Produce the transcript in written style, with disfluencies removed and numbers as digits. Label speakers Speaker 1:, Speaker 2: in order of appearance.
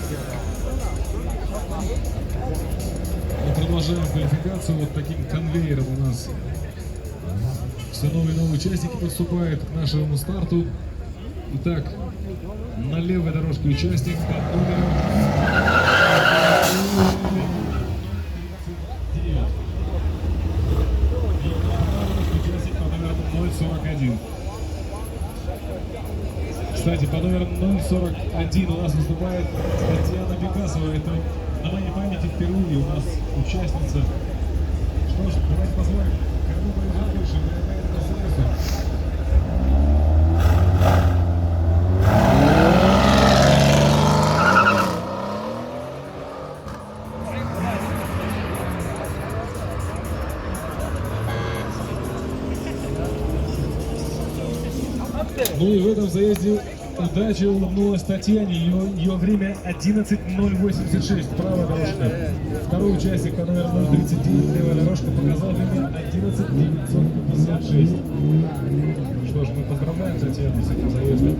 Speaker 1: Мы продолжаем квалификацию. Вот таким конвейером у нас все новые и новые участники подступают к нашему старту. Итак, на левой дорожке участник под номером 39. И на правой дорожке участник под номером 041. Кстати, по номеру 041 у нас выступает Татьяна Бекасова. Это на моей памяти впервые у нас участница. Что ж, давайте посмотрим, кому повезет больше. Ну и в этом заезде удача улыбнулась Татьяне. Ее время 11:086. Правая дорожка. Второй участник по номеру 039. Левая дорожка показал время 11:956. Что ж, мы поздравляем Татьяну с этим заездом.